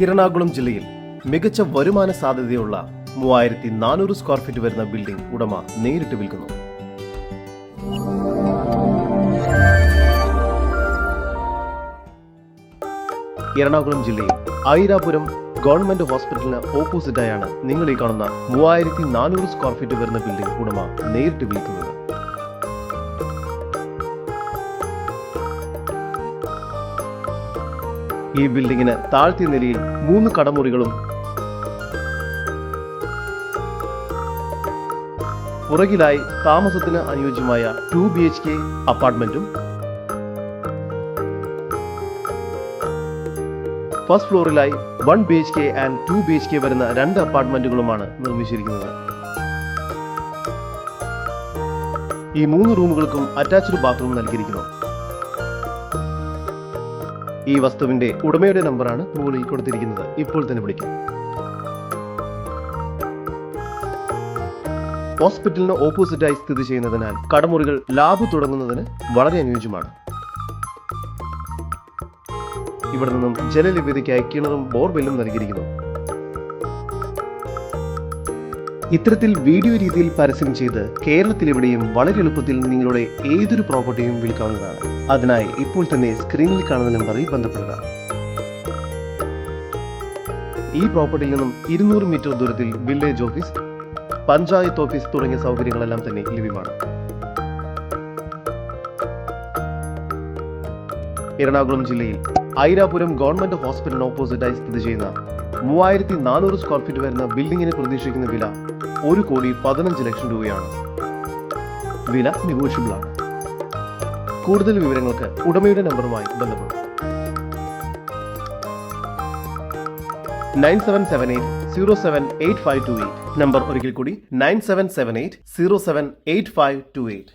എറണാകുളം ജില്ലയിൽ മികച്ച വരുമാന സാധ്യതയുള്ള 3400 സ്ക്വയർ ഫീറ്റ് വരുന്ന ബിൽഡിംഗ് ഉടമ നേരിട്ട് വിൽക്കുന്നു. എറണാകുളം ജില്ലയിൽ ഐരാപുരം ഗവൺമെന്റ് ഹോസ്പിറ്റലിന് ഓപ്പോസിറ്റായാണ് നിങ്ങൾ ഈ കാണുന്ന 3400 സ്ക്വയർ ഫീറ്റ് വരുന്ന ബിൽഡിംഗ് ഉടമ നേരിട്ട് വിൽക്കുന്നത്. ഈ ബിൽഡിങ്ങിന് താഴ്ത്തിയ നിലയിൽ 3 കടമുറികളും പുറകിലായി താമസത്തിന് അനുയോജ്യമായ 2 BHK അപ്പാർട്ട്മെന്റും ഫസ്റ്റ് ഫ്ലോറിലായി 1 BHK ആൻഡ് 2 BHK വരുന്ന 2 അപ്പാർട്ട്മെന്റുകളുമാണ് നിർമ്മിച്ചിരിക്കുന്നത്. ഈ 3 റൂമുകൾക്കും അറ്റാച്ച്ഡ് ബാത്റൂം നൽകിയിരിക്കുന്നു. ഈ വസ്തുവിന്റെ ഉടമയുടെ നമ്പറാണ് മുകളിൽ കൊടുത്തിരിക്കുന്നത്. ഇപ്പോൾ തന്നെ വിളിക്കും. ഹോസ്പിറ്റലിന് ഓപ്പോസിറ്റായി സ്ഥിതി ചെയ്യുന്നതിനാൽ കടമുറികൾ ലാബ് തുടങ്ങുന്നതിന് വളരെ അനുയോജ്യമാണ്. ഇവിടെ നിന്നും ജലലഭ്യതയ്ക്കായി കിണറും ബോർവെല്ലും നൽകിയിരിക്കുന്നു. ഇത്തരത്തിൽ വീഡിയോ രീതിയിൽ പരസ്യം ചെയ്ത് കേരളത്തിലെവിടെയും വളരെ എളുപ്പത്തിൽ നിങ്ങളുടെ ഏതൊരു പ്രോപ്പർട്ടിയും വിൽക്കാവുന്നതാണ്. അതിനായി ഇപ്പോൾ തന്നെ സ്ക്രീനിൽ കാണുന്ന നമ്പറിൽ ബന്ധപ്പെടുക. ഈ പ്രോപ്പർട്ടിയിൽ നിന്നും 200 മീറ്റർ ദൂരത്തിൽ വില്ലേജ് ഓഫീസ്, പഞ്ചായത്ത് ഓഫീസ് തുടങ്ങിയ സൗകര്യങ്ങളെല്ലാം തന്നെ ലഭ്യമാണ്. എറണാകുളം ജില്ലയിൽ ഐരാപുരം ഗവൺമെന്റ് ഹോസ്പിറ്റലിന് ഓപ്പോസിറ്റായി സ്ഥിതി ചെയ്യുന്ന 3400 സ്ക്വയർ ഫീറ്റ് വരുന്ന ബിൽഡിങ്ങിന് പ്രതീക്ഷിക്കുന്ന വില 1,15,00,000 രൂപയാണ്. വില നെഗോഷ്യബിൾ ആണ്. കൂടുതൽ വിവരങ്ങൾക്ക് ഉടമയുടെ നമ്പറുമായി ബന്ധപ്പെടും. 9778078528. നമ്പർ ഒരിക്കൽ കൂടി 9778078528.